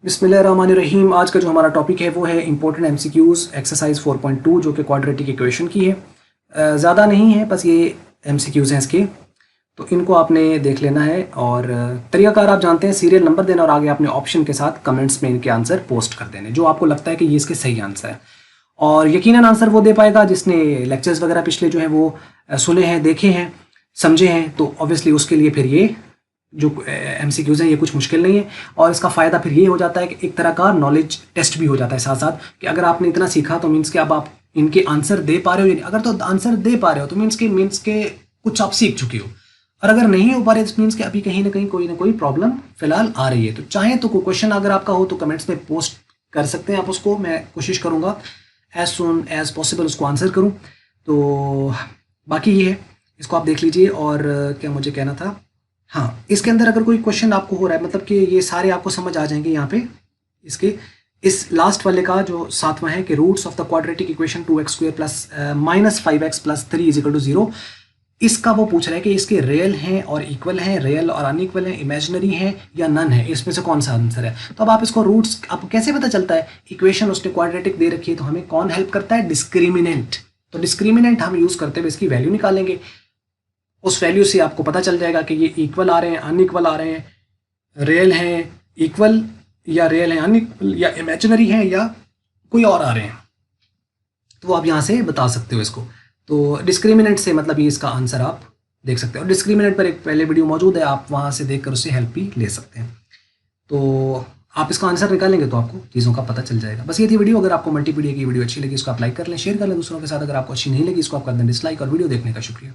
बिस्मिल्लाहिर्रहमानिर्रहीम। आज का जो हमारा टॉपिक है वो है इंपॉर्टेंट एमसीक्यूज़ एक्सरसाइज 4.2 जो कि क्वाड्रेटिक इक्वेशन की है। ज़्यादा नहीं है, बस ये एमसीक्यूज़ हैं इसके, तो इनको आपने देख लेना है। और तरीकाकार आप जानते हैं, सीरियल नंबर देना और आगे आपने ऑप्शन के साथ कमेंट्स में इनके आंसर पोस्ट कर देने जो आपको लगता है कि ये इसके सही आंसर है। और यकीनन आंसर वो दे पाएगा जिसने लेक्चर्स वगैरह पिछले जो हैं वो सुने हैं, देखे हैं, समझे हैं। तो ऑब्वियसली उसके लिए फिर ये जो एमसीक्यूज़ हैं ये कुछ मुश्किल नहीं है। और इसका फ़ायदा फिर ये हो जाता है कि एक तरह का नॉलेज टेस्ट भी हो जाता है साथ साथ, कि अगर आपने इतना सीखा तो मीन्स कि अब आप इनके आंसर दे पा रहे हो या नहीं। अगर तो आंसर दे पा रहे हो तो मीन्स के कुछ आप सीख चुके हो, और अगर नहीं हो पा रहे तो मीन्स कि अभी कहीं ना कोई प्रॉब्लम फिलहाल आ रही है। तो चाहे तो कोई क्वेश्चन अगर आपका हो तो कमेंट्स में पोस्ट कर सकते हैं आप उसको, मैं कोशिश करूँगा एज सुन एज पॉसिबल उसको आंसर करूँ। तो बाकी ये है, इसको आप देख लीजिए। और क्या मुझे कहना था, हाँ, इसके अंदर अगर कोई क्वेश्चन आपको हो रहा है, मतलब कि ये सारे आपको समझ आ जाएंगे यहाँ पे। इसके इस लास्ट वाले का जो सातवां है कि roots of the quadratic equation 2x² plus -5x plus 3 = 0, इसका वो पूछ रहा है कि इसके रियल हैं और इक्वल हैं, रियल और अनइक्वल हैं, इमेजिनरी हैं या नन है, इसमें से कौन सा आंसर है। तो अब आप इसको रूट्स, आपको कैसे पता चलता है, इक्वेशन उसने क्वाड्रेटिक दे रखी है तो हमें कौन हेल्प करता है, डिस्क्रिमिनेंट। तो डिस्क्रिमिनेंट हम यूज़ करते हुए इसकी वैल्यू निकालेंगे। उस वैल्यू से आपको पता चल जाएगा कि ये इक्वल आ रहे हैं, अनइक्वल आ रहे हैं, रियल हैं, इक्वल या रियल हैं, अनइक्वल या इमेजिनरी हैं, या कोई और आ रहे हैं। तो आप यहाँ से बता सकते हो इसको। तो डिस्क्रिमिनेंट से मतलब ये इसका आंसर आप देख सकते हो। और डिस्क्रिमिनेंट पर एक पहले वीडियो मौजूद है, आप वहाँ से देखकर उससे हेल्प भी ले सकते हैं। तो आप इसका आंसर निकालेंगे तो आपको चीज़ों का पता चल जाएगा। बस ये थी वीडियो। अगर आपको मल्टीपीडिया की वीडियो अच्छी लगी इसको आप लाइक कर लें, शेयर कर लें दूसरों के साथ। अगर आपको अच्छी नहीं लगी इसको आप कर दें डिसलाइक। और वीडियो देखने का शुक्रिया।